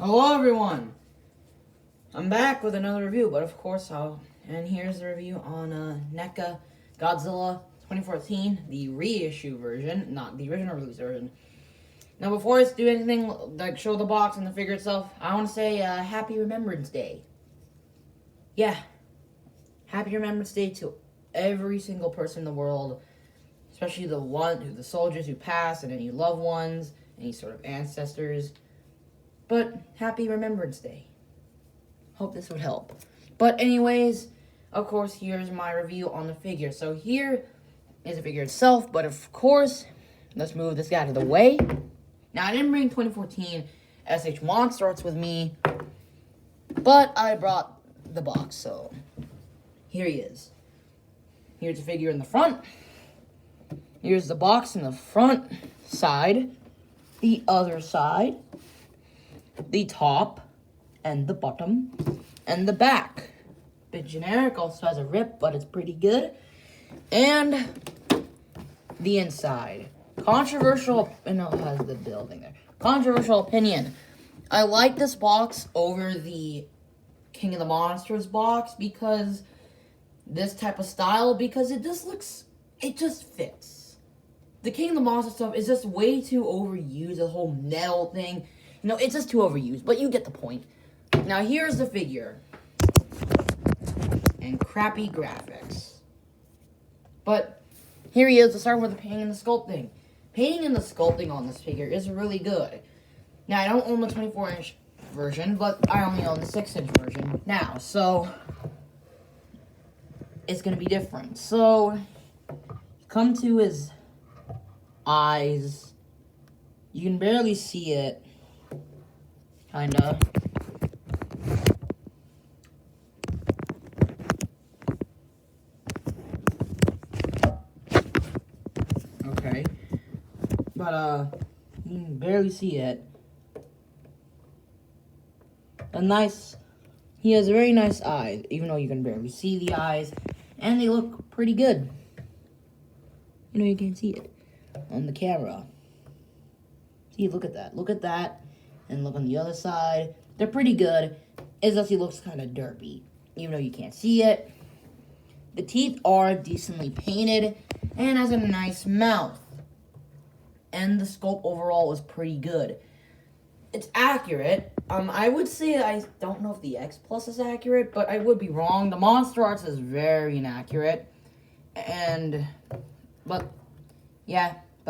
Hello everyone! I'm back with another review, but of course and here's the review on Neca Godzilla 2014, the reissue version, not the original release version. Now before I do anything, like show the box and the figure itself, I want to say Happy Remembrance Day. Yeah, Happy Remembrance Day to every single person in the world, especially the soldiers who passed and any loved ones, any sort of ancestors. But Happy Remembrance Day. Hope this would help. But anyways, of course, here's my review on the figure. So here is the figure itself, but of course, let's move this guy out of the way. Now, I didn't bring 2014 SH Monster Arts with me, but I brought the box, so here he is. Here's the figure in the front. Here's the box in the front side, the other side, the top, and the bottom, and the back. Bit generic, also has a rip, but it's pretty good. And the inside. Controversial, and it has the building there. Controversial opinion. I like this box over the King of the Monsters box because this type of style, because it just fits. The King of the Monsters stuff is just way too overused, the whole metal thing. You know, it's just too overused, but you get the point. Now, here's the figure. And crappy graphics. But here he is. Let's start with the painting and the sculpting. Painting and the sculpting on this figure is really good. Now, I don't own the 24-inch version, but I only own the 6-inch version now, so it's going to be different. So, come to his eyes. You can barely see it. Kinda. Okay. But, you can barely see it. He has very nice eyes, even though you can barely see the eyes. And they look pretty good. You know, you can't see it on the camera. See, look at that. Look at that. And look on the other side. They're pretty good. It's just he looks kind of derpy, even though you can't see it. The teeth are decently painted and has a nice mouth. And the sculpt overall is pretty good. It's accurate. I would say I don't know if the X Plus is accurate, but I would be wrong. The Monster Arts is very inaccurate. But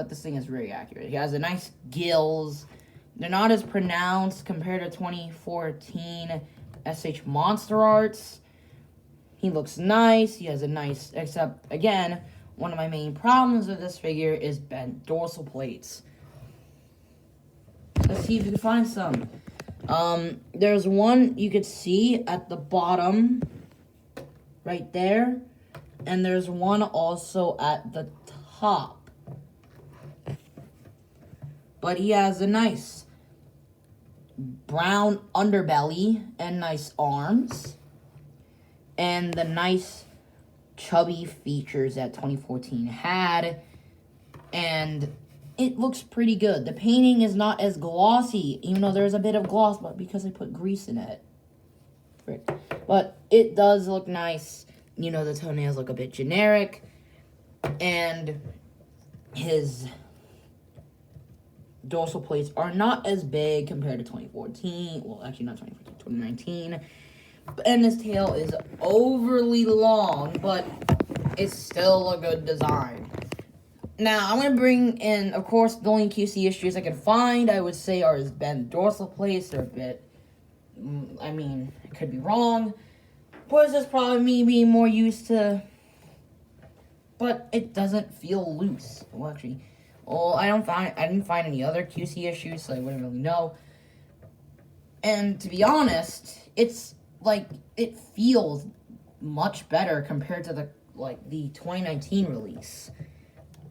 this thing is very accurate. He has a nice gills. They're not as pronounced compared to 2014 SH Monster Arts. He looks nice. He has a nice, except, again, one of my main problems with this figure is bent dorsal plates. Let's see if you can find some. There's one you could see at the bottom, right there. And there's one also at the top. But he has a nice brown underbelly and nice arms. And the nice chubby features that 2014 had. And it looks pretty good. The painting is not as glossy, even though there's a bit of gloss, but because I put grease in it. Frick. But it does look nice. You know, the toenails look a bit generic. And his dorsal plates are not as big compared to 2014. Well, actually not 2014, 2019. And this tail is overly long, but it's still a good design. Now, I'm going to bring in, of course, the only QC issues I can find, I would say, are his bent dorsal plates. They're a bit, I could be wrong. But it's just probably me being more used to, but it doesn't feel loose. Well, actually, I didn't find any other QC issues, so I wouldn't really know. And to be honest, it's like, it feels much better compared to the 2019 release,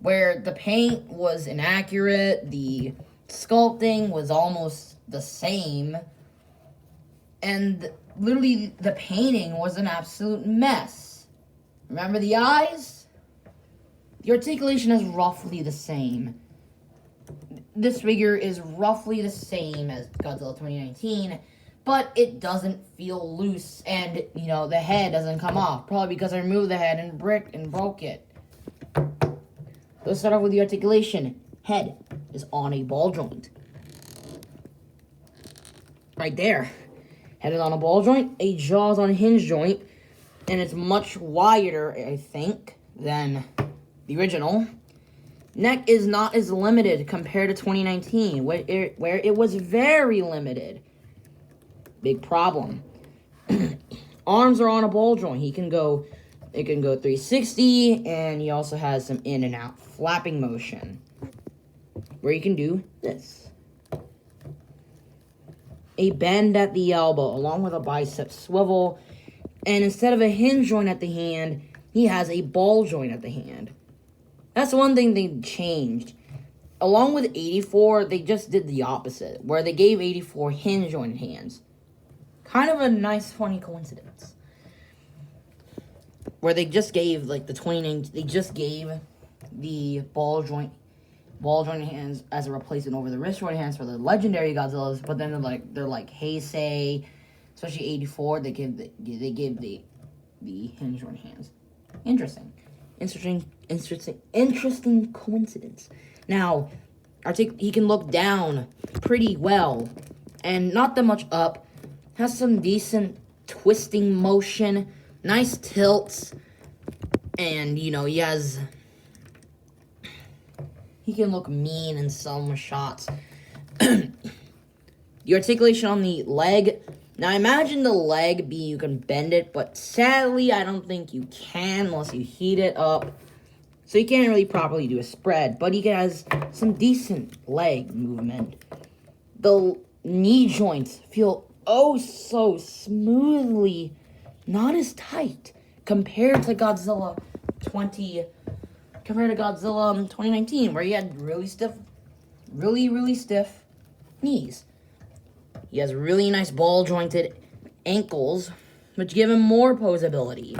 where the paint was inaccurate, the sculpting was almost the same, and literally the painting was an absolute mess. Remember the eyes? The articulation is roughly the same. this figure is roughly the same as Godzilla 2019, but it doesn't feel loose, and, you know, the head doesn't come off, probably because I removed the head and broke it. Let's start off with the articulation. Head is on a ball joint. Right there. Head is on a ball joint, a jaw is on a hinge joint, and it's much wider, I think, than the original. Neck is not as limited compared to 2019, where it was very limited. Big problem. Arms are on a ball joint. It can go 360, and he also has some in and out flapping motion, where you can do this. A bend at the elbow, along with a bicep swivel, and instead of a hinge joint at the hand, he has a ball joint at the hand. That's one thing they changed. Along with 84, they just did the opposite, where they gave 84 hinge joint hands. Kind of a nice, funny coincidence. Where they just gave, like, the 29, they just gave the ball joint hands as a replacement over the wrist joint hands for the legendary Godzillas, but then they're like Heisei, especially 84, they give the hinge joint hands. Interesting coincidence. Now, he can look down pretty well, and not that much up. Has some decent twisting motion, nice tilts, and, you know, he can look mean in some shots. The articulation on the leg. Now, I imagine the leg you can bend it, but sadly, I don't think you can unless you heat it up. So you can't really properly do a spread, but he has some decent leg movement. The knee joints feel oh so smoothly, not as tight compared to Godzilla 2019, where he had really stiff knees. He has really nice ball jointed ankles, which give him more posability.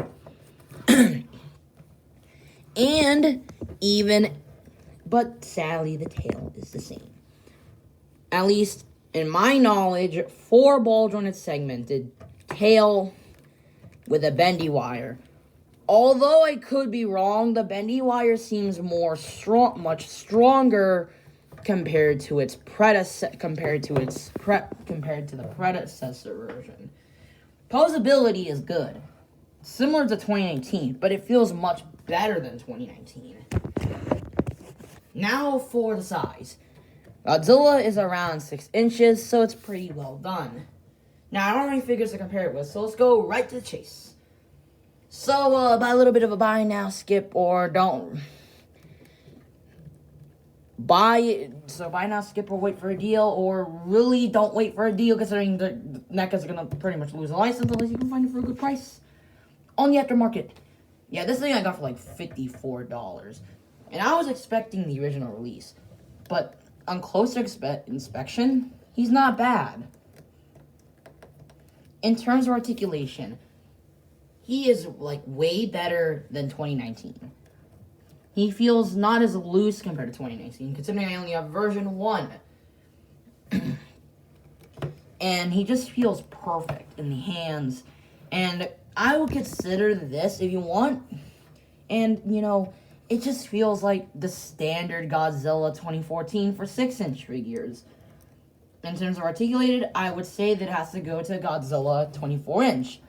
But sadly, the tail is the same. At least, in my knowledge, 4 ball jointed segmented tail with a bendy wire. Although I could be wrong, the bendy wire seems much stronger compared to the predecessor version. Posability is good, similar to 2019, but it feels much better than 2019. Now for the size. Godzilla is around 6 inches, so it's pretty well done. Now, I don't have any figures to compare it with, so let's go right to the chase. So, buy a little bit of a buy now, skip, or don't. Buy now, skip, or wait for a deal, or really don't wait for a deal, considering the NECA's gonna pretty much lose a license unless you can find it for a good price on the aftermarket. Yeah, this thing I got for like $54, and I was expecting the original release, but on closer inspection, he's not bad. In terms of articulation, he is like way better than 2019. He feels not as loose compared to 2019, considering I only have version 1. And he just feels perfect in the hands. And I would consider this if you want. And, you know, it just feels like the standard Godzilla 2014 for 6-inch figures. In terms of articulated, I would say that it has to go to Godzilla 24-inch.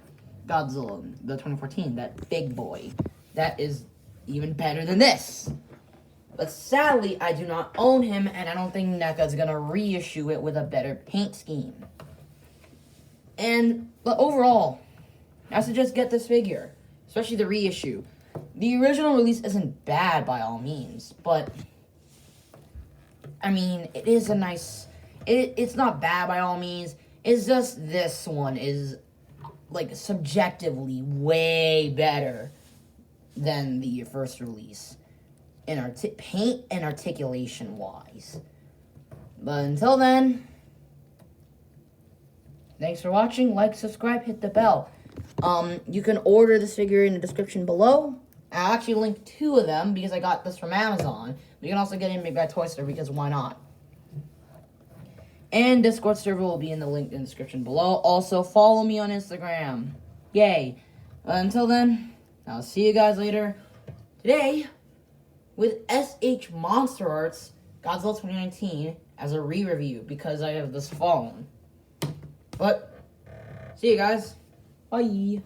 Godzilla, the 2014, that big boy. That is even better than this. But sadly, I do not own him, and I don't think NECA's gonna reissue it with a better paint scheme. But overall, I suggest get this figure, especially the reissue. The original release isn't bad by all means, but I mean, it is a nice. It's not bad by all means. It's just this one is like subjectively way better than the first release in paint and articulation wise. But until then, thanks for watching. Like, subscribe, hit the bell. You can order this figure in the description below. I'll actually link 2 of them because I got this from Amazon. You can also get it in Big Bad Toy Store because why not? And Discord server will be in the link in the description below. Also, follow me on Instagram. Yay. Until then, I'll see you guys later. Today, with SH Monster Arts Godzilla 2019 as a re-review because I have this phone. But, see you guys. Bye.